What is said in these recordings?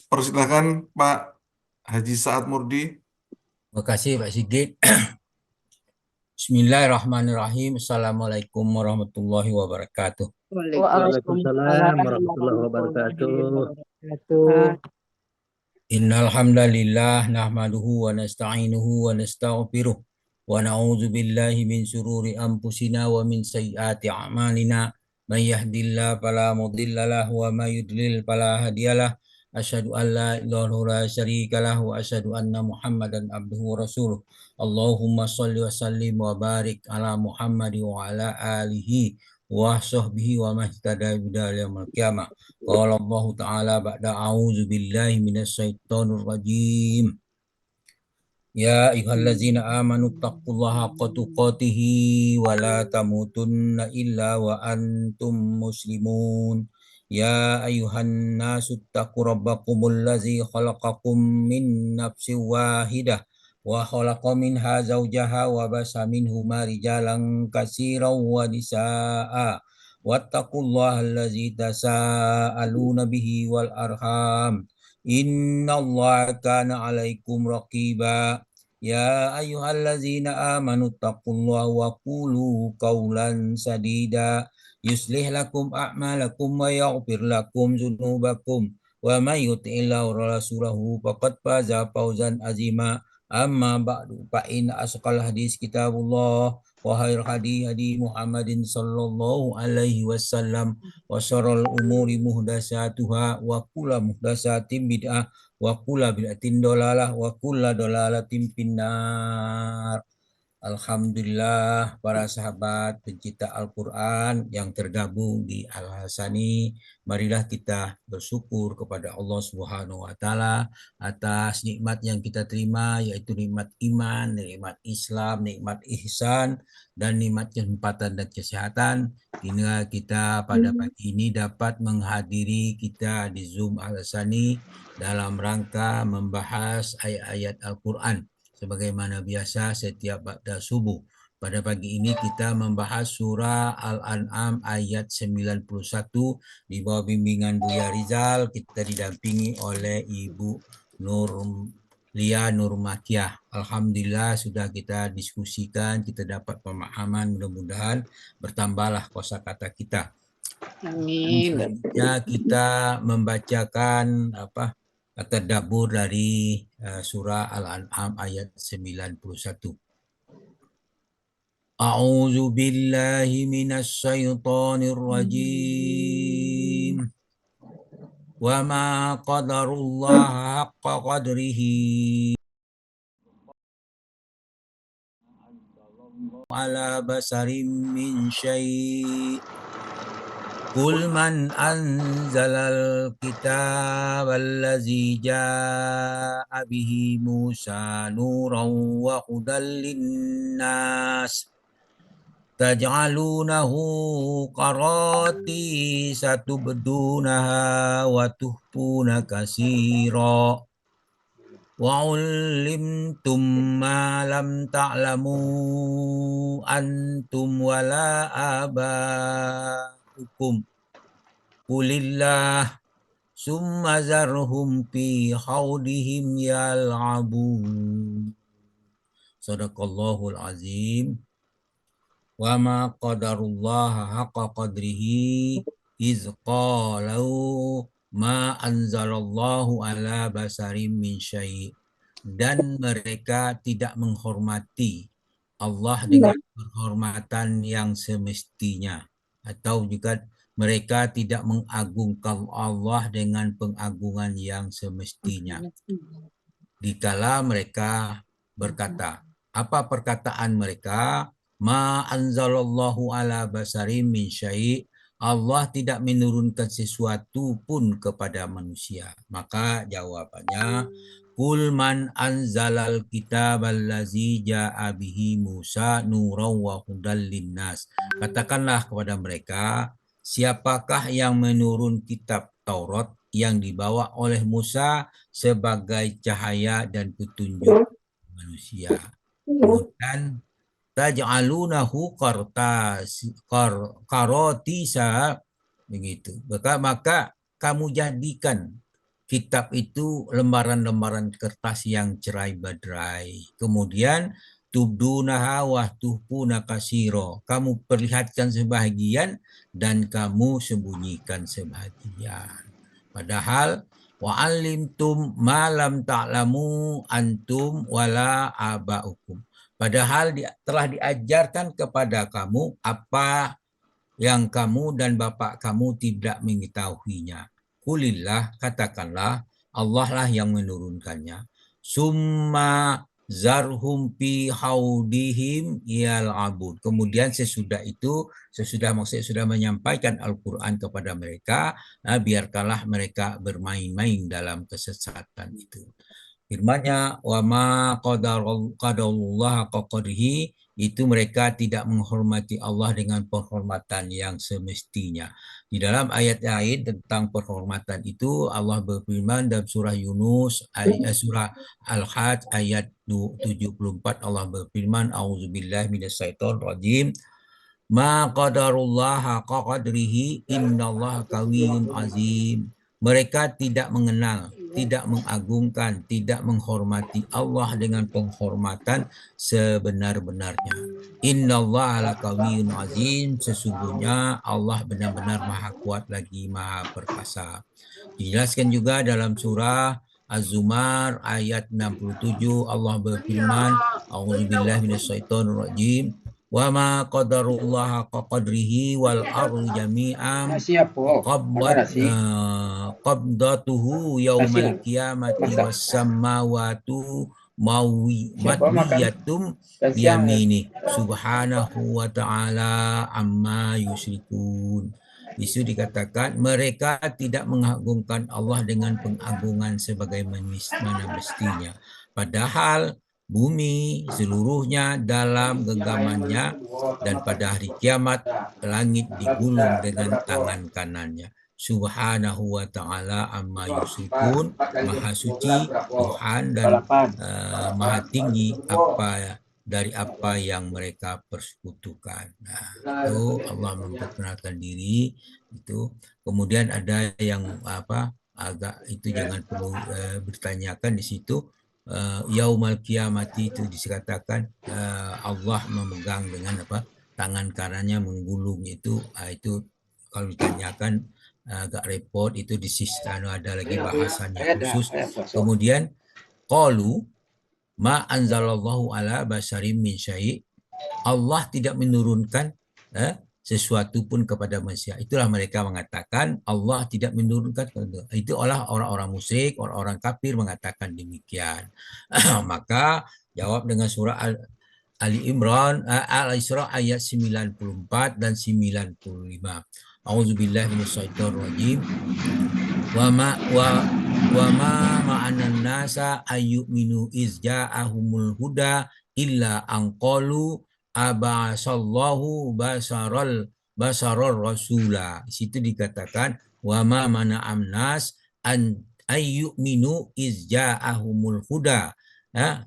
Persilakan Pak Haji Saad Murdi. Terima kasih Pak Sigit. Bismillahirrahmanirrahim. Assalamualaikum warahmatullahi wabarakatuh. Waalaikumsalam Waalaikumsalam warahmatullahi warahmatullahi wabarakatuh. wabarakatuh. Innal hamdalillah nahmaduhu wa nasta'inuhu wa nastaghfiruh wa na'udzu billahi min syururi anfusina wa min sayyiati a'malina. May yahdihillahu fala mudilla lahu wa may yudlil fala hadiyalah. Asyhadu an la ilaha illallah syarika lahu wa asyhadu anna Muhammadan abduhu wa rasuluh. Allahumma shalli wa sallim wa barik ala Muhammad wa ala alihi wa sahbihi wa mahtada bidal yaumil qiyamah. Qala Allah Ta'ala ba'da a'udzu billahi minasyaitonir rajim. Ya ayyuhallazina amanu taqullaha haqqa tuqatihi wa la tamutunna illa wa antum muslimun. Ya ayyuhan nasu taqu rabbakumul ladzi khalaqakum min nafsin wahidah wa khalaqa minha zawjaha wa basa minhuma rijalan katsiran wa nisaa'a. Wattaqullaha allazi tasaaluna bihi wal arham. Innallaha kana 'alaikum raqiba. Ya ayyuhallazina amanu taqullaha wa qulu qawlan sadida yuslih lakum a'malakum wa yaghfir lakum dzunubakum wa may yuti'illah wa rasulahu faqad faza fawzan azima. Amma ba'du fa in asqal hadis kitabullah wa khair hadi hadi Muhammadin sallallahu alaihi wasallam wa syarrul umuri muhdatsatuha wa kullu muhdatsatin bid'ah wa kulla bid'atin dolalah wa kulla dolalatin finnar. Alhamdulillah para sahabat pencinta Al-Quran yang tergabung di Al-Hasani, marilah kita bersyukur kepada Allah Subhanahu wa taala atas nikmat yang kita terima, yaitu nikmat iman, nikmat Islam, nikmat ihsan, dan nikmat kesempatan dan kesehatan. Hingga kita pada pagi ini dapat menghadiri kita di Zoom Al-Hasani dalam rangka membahas ayat-ayat Al-Quran. Sebagaimana biasa setiap ba'da subuh. Pada pagi ini kita membahas surah Al-An'am ayat 91 di bawah bimbingan Buya Rizal. Kita didampingi oleh Ibu Lia Nurmakiah. Alhamdulillah sudah kita diskusikan, kita dapat pemahaman, mudah-mudahan bertambahlah kosakata kita. Amin. Selanjutnya kita membacakan tadabbur dari surah Al-An'am ayat 91. A'udzu billahi minasy syaithanir rajim. Wa ma qadarullaha haqqa qadrihi ala basarim min syai'. Qul man anzalal kitab allazi jaa'a bihi Musa nuran wa hudan linnas taj'alunahu qarati satubdunaha wa tuhpuna katsira wa 'ullimtum ma lam ta'lamu antum wala aba'ukum. Qulillah summa zarhum fi khawdihim yal'abun. Sadaqallahul azim. Wa ma qadarullaha haqqa qadrihi iz qalu ma anzalallahu ala basarim min syai'. Dan mereka tidak menghormati Allah dengan penghormatan yang semestinya, atau juga mereka tidak mengagungkan Allah dengan pengagungan yang semestinya. Dikala mereka berkata, apa perkataan mereka? Ma anzalallahu ala basarim min syai'. Allah tidak menurunkan sesuatu pun kepada manusia. Maka jawabannya, Qul man anzalal kitab allazi ja'a bihi Musa nuran wa hudan linnas. Katakanlah kepada mereka, siapakah yang menurun kitab Taurat yang dibawa oleh Musa sebagai cahaya dan petunjuk manusia. Kemudian taj'alunahu qarotisa, begitu. Maka kamu jadikan kitab itu lembaran-lembaran kertas yang cerai-berai. Kemudian tubdunaha wa tuhpuna kasiro. Kamu perlihatkan sebahagian dan kamu sembunyikan sebahagian. Padahal wa'alimtum ma lam ta'lamu antum wala aba'ukum. Padahal telah diajarkan kepada kamu apa yang kamu dan bapak kamu tidak mengetahuinya. Kulillah, katakanlah, Allah lah yang menurunkannya. Summa zarhum fi haudihim yal'abun. Kemudian sesudah itu, maksudnya sudah menyampaikan Al-Quran kepada mereka, biarkanlah mereka bermain-main dalam kesesatan itu. Firman-Nya, wa ma qadarullah qadrihi, itu mereka tidak menghormati Allah dengan penghormatan yang semestinya. Di dalam ayat lain tentang penghormatan itu Allah berfirman dalam surah Yunus, surah Al-Hajj ayat 74, Allah berfirman, A'udzubillahi minasyaitonir rajim. Ma qadarullah haqqa qadrihi innallaha qawiyyun azim. Mereka tidak mengenal, tidak mengagungkan, tidak menghormati Allah dengan penghormatan sebenar-benarnya. Innallaha laqawiyyun azim. Sesungguhnya Allah benar-benar maha kuat lagi maha perkasa. Dijelaskan juga dalam surah Az-Zumar ayat 67, Allah berfirman, A'udzubillahi minasyaitonir rajim. Wa ma qadarullah haqqa qadrihi wal ardu jami'an qabdatuhu yaumal qiyamati was samawati mawwiyatum biyamini subhanahu wa ta'ala amma yusyrikun. Isu dikatakan mereka tidak mengagungkan Allah dengan pengagungan sebagaimana mestinya. Padahal bumi seluruhnya dalam genggamannya, dan pada hari kiamat langit digulung dengan tangan kanannya. Subhanahu wa ta'ala amma yusyrikun. Maha suci Tuhan dan maha tinggi dari apa yang mereka persekutukan. Nah, itu Allah memperkenalkan diri itu. Kemudian ada yang agak itu jangan perlu bertanyakan di situ. Yaumal qiyamati itu dikatakan Allah memegang dengan tangan kanannya menggulung itu kalau ditanyakan agak repot, itu di ada lagi bahasanya khusus. Kemudian qalu ma anzalallahu ala basyarim min syai'. Allah tidak menurunkan sesuatu pun kepada manusia. Itulah mereka mengatakan Allah tidak menurunkan. Itu orang-orang musyrik, orang-orang kafir mengatakan demikian. Maka jawab dengan surah Ali Imran, Al-Isra ayat 94 dan 95. A'udzubillahi minasyaitonir rajim. Wa ma ma'anan nasa ayyuminu iz ja'ahumul huda illa anqalu abasallahu basaror rasula. Di situ dikatakan wa ma mana'am nas an ayyuminu iz ja'ahumul huda.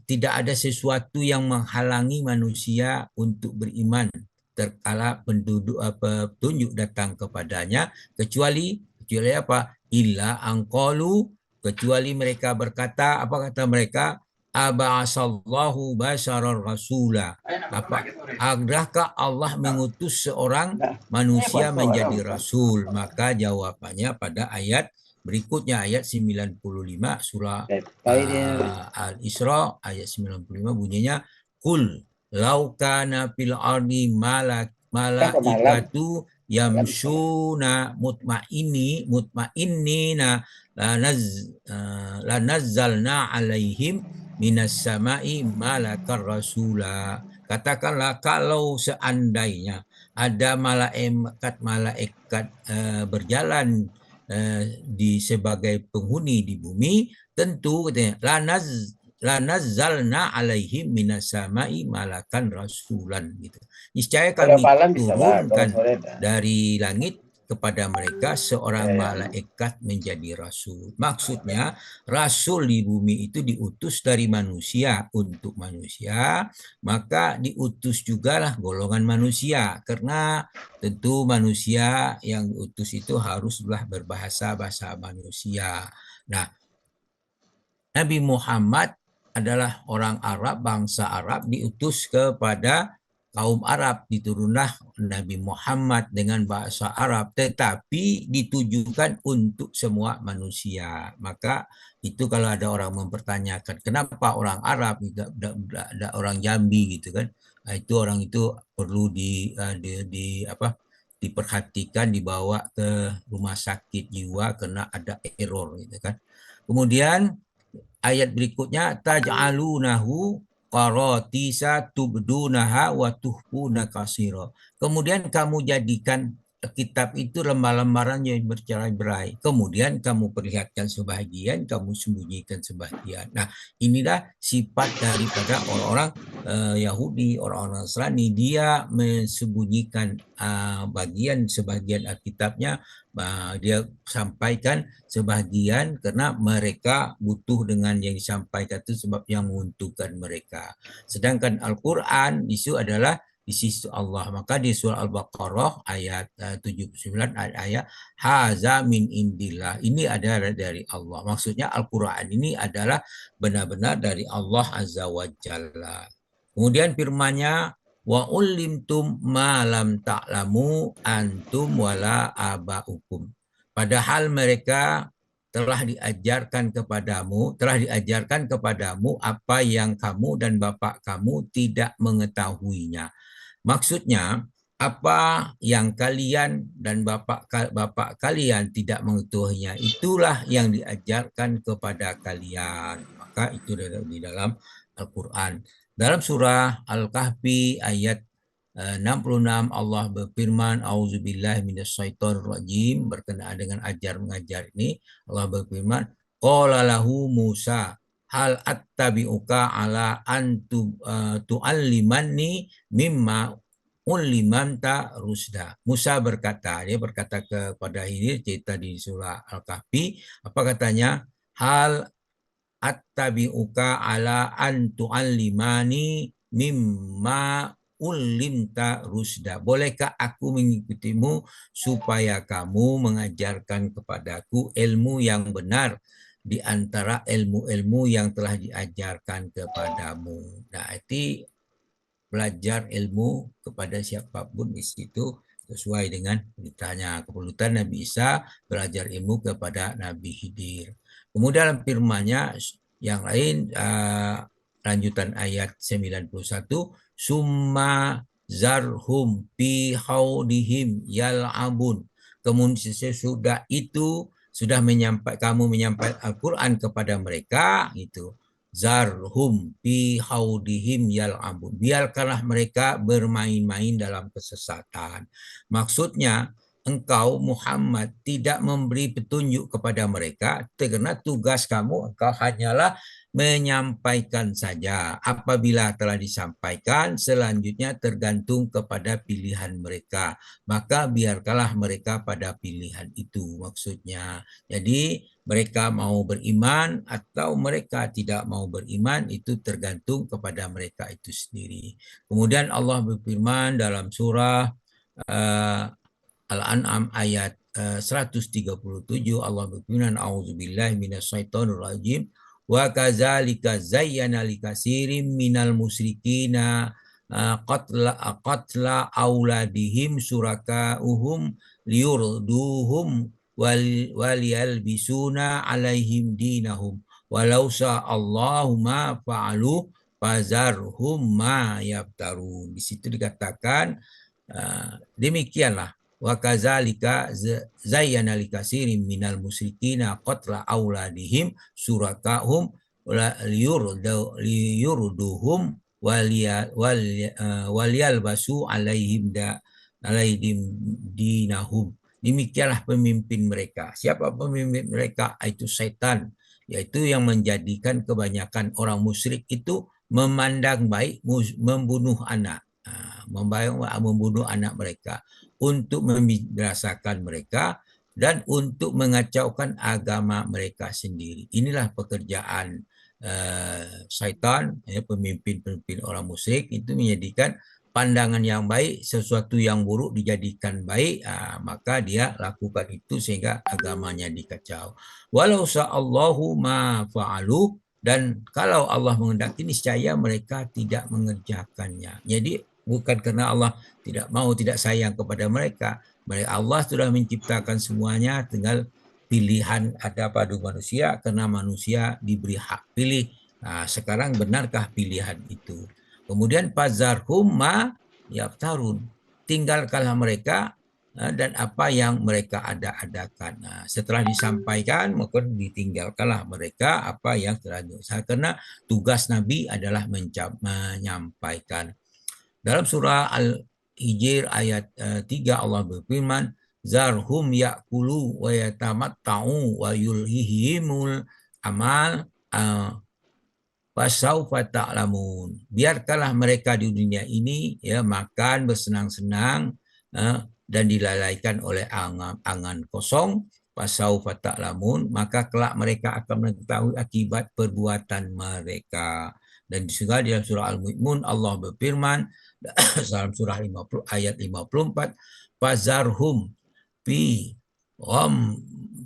Tidak ada sesuatu yang menghalangi manusia untuk beriman terkala petunjuk datang kepadanya, kecuali apa? Illa angqalu, kecuali mereka berkata, apa kata mereka? Aba'asallahu basyarar rasula. Adakah Allah mengutus seorang manusia menjadi rasul? Maka jawabannya pada ayat berikutnya, ayat 95 surah Al-Isra ayat 95 bunyinya, Qul lau kana fil ardi malaikatu yamshuna mutmainnina lanazzalna alaihim minas sama'i malakar rasula. Katakanlah kalau seandainya ada malaikat berjalan sebagai penghuni di bumi, tentu katanya lanazzalna alaihim minas sama'i malakan rasulan gitu. Niscaya kami turunkan dari langit kepada mereka seorang malaikat menjadi rasul. Maksudnya rasul di bumi itu diutus dari manusia untuk manusia, maka diutus jugalah golongan manusia, karena tentu manusia yang diutus itu haruslah berbahasa manusia. Nah, Nabi Muhammad adalah orang Arab, bangsa Arab, diutus kepada kaum Arab. Diturunlah Nabi Muhammad dengan bahasa Arab, tetapi ditujukan untuk semua manusia. Maka itu kalau ada orang mempertanyakan, kenapa orang Arab, tidak orang Jambi gitu kan? Nah, itu orang itu perlu diperhatikan, dibawa ke rumah sakit jiwa karena ada error gitu kan. Kemudian ayat berikutnya, taj'alunahu qaratisa tubdunaha wa tuhfuna kasira. Kemudian kamu jadikan kitab itu lembar-lembaran yang bercerai-berai. Kemudian kamu perlihatkan sebahagian, kamu sembunyikan sebahagian. Nah, inilah sifat daripada orang-orang Yahudi, orang-orang Nasrani. Dia mensembunyikan sebagian Alkitabnya, dia sampaikan sebahagian karena mereka butuh dengan yang disampaikan itu sebab yang menguntungkan mereka. Sedangkan Al-Quran itu adalah di sisi Allah. Maka di surah Al-Baqarah ayat 79 ayat haza min indillah. Ini adalah dari Allah. Maksudnya Al-Quran ini adalah benar-benar dari Allah Azza wa Jalla. Kemudian firman-Nya wa ulimtum ma lam ta'lamu antum wala aba'ukum. Padahal mereka telah diajarkan kepadamu apa yang kamu dan bapak kamu tidak mengetahuinya. Maksudnya, apa yang kalian dan bapak kalian tidak mengetahuinya, itulah yang diajarkan kepada kalian. Maka itu di dalam Al-Quran. Dalam surah Al-Kahfi ayat 66 Allah berfirman, auzubillahi minasyaitonirrajim, berkenaan dengan ajar mengajar ini. Allah berfirman, qala lahu Musa hal attabi'uka ala an tu'allimanni mimma ulimanta rusda. Musa berkata, dia berkata kepada Khidir, cerita di surah Al-Kahfi, apa katanya? Hal attabi'uka ala an tu'allimani mimma ulimta rusda. Bolehkah aku mengikutimu supaya kamu mengajarkan kepadaku ilmu yang benar di antara ilmu-ilmu yang telah diajarkan kepadamu. Nah, itu belajar ilmu kepada siapapun di situ sesuai dengan ditanya. Keperluan Nabi Isa belajar ilmu kepada Nabi Khidir. Kemudian firman-Nya yang lain, lanjutan ayat 91, summa zarhum fi haudihim yal'abun. Kemudian sesudah itu sudah kamu menyampaikan Al-Quran kepada mereka, itu zarhum fi haudihim yal'abun. Biarkanlah mereka bermain-main dalam kesesatan. Maksudnya, engkau Muhammad tidak memberi petunjuk kepada mereka karena tugas kamu, engkau hanyalah menyampaikan saja. Apabila telah disampaikan, selanjutnya tergantung kepada pilihan mereka. Maka biarkanlah mereka pada pilihan itu, maksudnya. Jadi mereka mau beriman atau mereka tidak mau beriman, itu tergantung kepada mereka itu sendiri. Kemudian Allah berfirman dalam surah Al-An'am ayat 137, Allah berfirman, auzubillahi minasyaitonirrajim, wa kadzalika zayyana likatsirin minal musyrikina qatla auladihim surakauhum liyurduhum waliyalbisuna alaihim dinahum walau sa'allahu ma fa'alu fazarhum ma yaftarun. Di situ dikatakan demikianlah wa kadzalika zayyana likatsirin minal musyrikina qatla auladihim surakahum liyurduhum waliyalbasu alaihim dinahum. Demikianlah pemimpin mereka. Siapa pemimpin mereka? Itu setan, yaitu yang menjadikan kebanyakan orang musyrik itu memandang baik membunuh anak, membunuh anak mereka untuk membinasakan mereka dan untuk mengacaukan agama mereka sendiri. Inilah pekerjaan syaitan, pemimpin-pemimpin orang musyrik itu menjadikan pandangan yang baik, sesuatu yang buruk dijadikan baik, maka dia lakukan itu sehingga agamanya dikacau. Walau sa'allahu ma fa'alu, dan kalau Allah menghendaki niscaya mereka tidak mengerjakannya. Jadi bukan karena Allah tidak mau, tidak sayang kepada mereka. Allah sudah menciptakan semuanya, tinggal pilihan ada pada manusia karena manusia diberi hak pilih. Sekarang benarkah pilihan itu? Kemudian fazarhum ma yaftarun, tinggalkanlah mereka dan apa yang mereka ada-adakan. Setelah disampaikan maka ditinggalkanlah mereka apa yang telah diusahakan, karena tugas Nabi adalah menyampaikan. Dalam surah Al-Hijr ayat 3 Allah berfirman, zarhum ya'kulu wa yatamatta'u wa yulhihimul amal fasaufa ta'lamun. Biarkanlah mereka di dunia ini ya makan bersenang-senang dan dilalaikan oleh angan kosong. Fasaufa ta'lamun, maka kelak mereka akan mengetahui akibat perbuatan mereka. Dan juga di dalam surah Al-Mu'min Allah berfirman dalam surah 50 ayat 54, fazarhum fi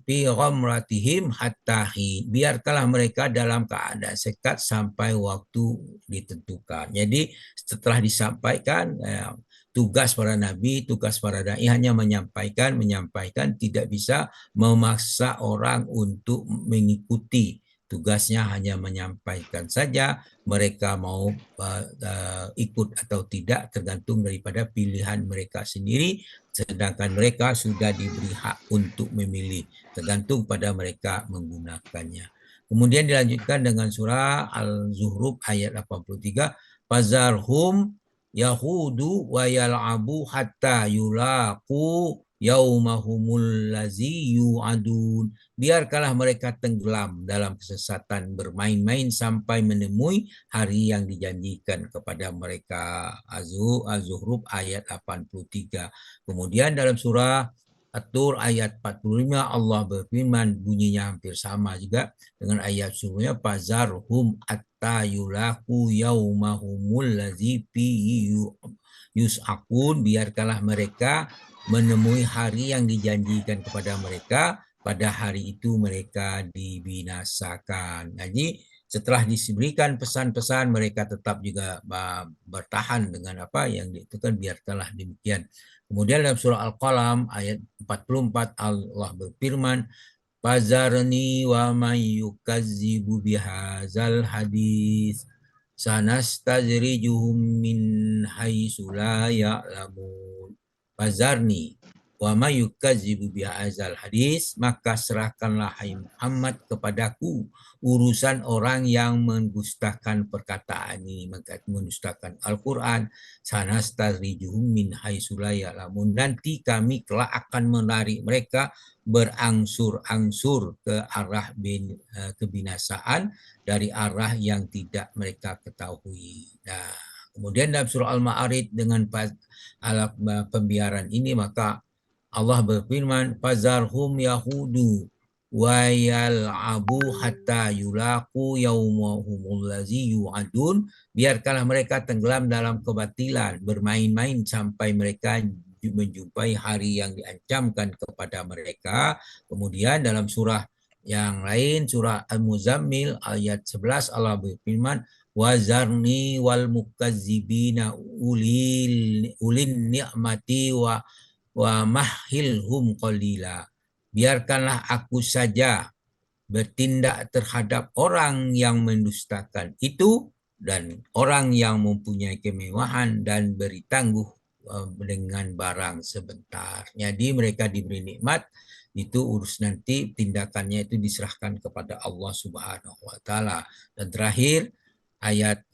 ghamratihim hatta hin. Biarkanlah mereka dalam keadaan sekat sampai waktu ditentukan. Jadi setelah disampaikan tugas para nabi, tugas para dai hanya menyampaikan, tidak bisa memaksa orang untuk mengikuti. Tugasnya hanya menyampaikan saja, mereka mau ikut atau tidak tergantung daripada pilihan mereka sendiri, sedangkan mereka sudah diberi hak untuk memilih, tergantung pada mereka menggunakannya. Kemudian dilanjutkan dengan surah Al-Zuhruf ayat 83, fazarhum yahudu wa yal'abu hatta yulaqu yaumahumul lazi yu'adun. Biarkanlah mereka tenggelam dalam kesesatan, bermain-main sampai menemui hari yang dijanjikan kepada mereka. Az-Zuhruf ayat 83. Kemudian dalam surah At-Tur ayat 45 Allah berfirman, bunyinya hampir sama juga dengan ayat sebelumnya, fazarhum atta yulaku yaumahumul ladzi fihi yus'akun. Biarkanlah mereka menemui hari yang dijanjikan kepada mereka, pada hari itu mereka dibinasakan. Jadi setelah diberikan pesan-pesan, mereka tetap juga bertahan dengan apa yang diitukan, biarkanlah demikian. Kemudian dalam surah Al-Qalam ayat 44 Allah berfirman, fazarni wa man yukazzibu bihadzal hadis sanastadrijuhum min haitsu la ya'lamun. Fazarni wa may yukazzibu bihadzal hadis, maka serahkanlah hai Muhammad kepadaku urusan orang yang mendustakan perkataan ini, mendustakan Al-Quran. Sanastadrijuhum min haitsu la ya'lamun, nanti kami kelak akan menarik mereka berangsur-angsur ke arah kebinasaan dari arah yang tidak mereka ketahui. Nah, kemudian dalam surah Al-Ma'arij dengan pembiaran ini maka Allah berfirman, fazarhum yahudu wa yal'abu hatta yulaqu yaumahumul ladzi yu'adun. Biarkanlah mereka tenggelam dalam kebatilan, bermain-main sampai mereka menjumpai hari yang diancamkan kepada mereka. Kemudian dalam surah yang lain, surah Al-Muzammil ayat 11 Allah berfirman, wazarni wal mukazzibina ulin ni'mati wa mahilhum qalila. Biarkanlah aku saja bertindak terhadap orang yang mendustakan itu dan orang yang mempunyai kemewahan dan beri tangguh dengan barang sebentar. Jadi mereka diberi nikmat, itu urus nanti tindakannya itu diserahkan kepada Allah Subhanahu wa taala. Dan terakhir ayat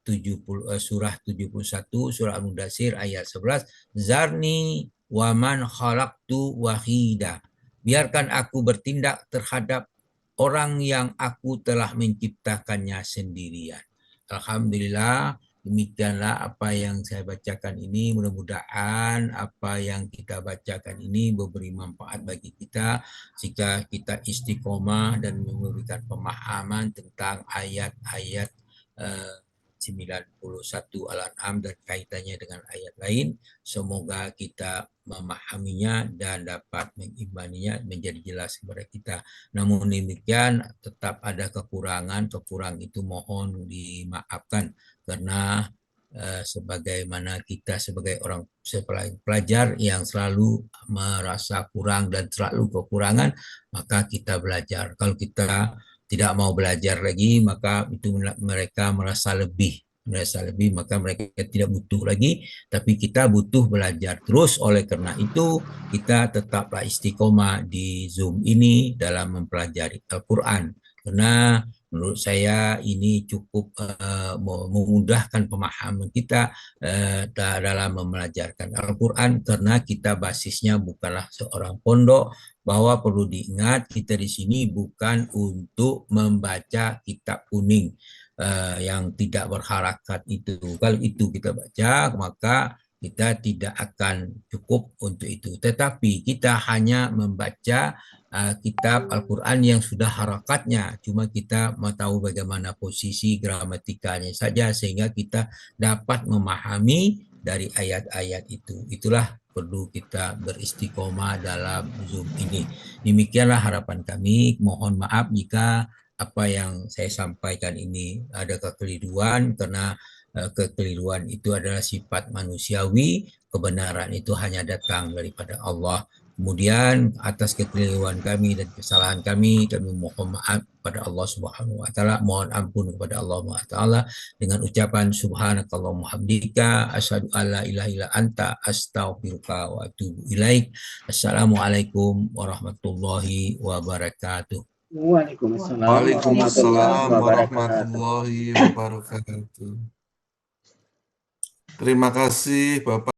70 surah 71 surah Al-Mudatsir ayat 11, zarni wa man khalaqtu wahida. Biarkan aku bertindak terhadap orang yang aku telah menciptakannya sendirian. Alhamdulillah, demikianlah apa yang saya bacakan ini. Mudah-mudahan apa yang kita bacakan ini memberi manfaat bagi kita jika kita istiqomah dan memberikan pemahaman tentang ayat-ayat 91 Al-An'am dan kaitannya dengan ayat lain. Semoga kita memahaminya dan dapat mengimaninya menjadi jelas kepada kita. Namun demikian tetap ada kekurangan itu mohon dimaafkan karena sebagaimana kita sebagai orang pelajar yang selalu merasa kurang dan selalu kekurangan, maka kita belajar. Kalau kita tidak mau belajar lagi, maka itu mereka merasa lebih, maka mereka tidak butuh lagi, tapi kita butuh belajar terus. Oleh karena itu, kita tetaplah istiqomah di Zoom ini dalam mempelajari Al-Quran. Karena menurut saya ini cukup memudahkan pemahaman kita dalam mempelajarkan Al-Quran, karena kita basisnya bukanlah seorang pondok. Bahwa perlu diingat, kita di sini bukan untuk membaca kitab kuning yang tidak berharakat itu. Kalau itu kita baca, maka kita tidak akan cukup untuk itu. Tetapi kita hanya membaca kitab Al-Quran yang sudah harakatnya. Cuma kita mau tahu bagaimana posisi gramatikanya saja, sehingga kita dapat memahami dari ayat-ayat itu. Itulah perlu kita beristiqomah dalam Zoom ini. Demikianlah harapan kami. Mohon maaf jika apa yang saya sampaikan ini ada kekeliruan, karena kekeliruan itu adalah sifat manusiawi. Kebenaran itu hanya datang daripada Allah. Kemudian atas kekeliruan kami dan kesalahan kami mohon maaf kepada Allah Subhanahu wa taala, mohon ampun kepada Allah Subhanahu wa taala dengan ucapan subhanakallahumma hamdika asyhadu alla ilaha illa anta astaghfiruka wa atubu ilaik. Assalamualaikum warahmatullahi wabarakatuh. Waalaikumsalam Waalaikumsalam warahmatullahi wabarakatuh. warahmatullahi wabarakatuh. Terima kasih Bapak.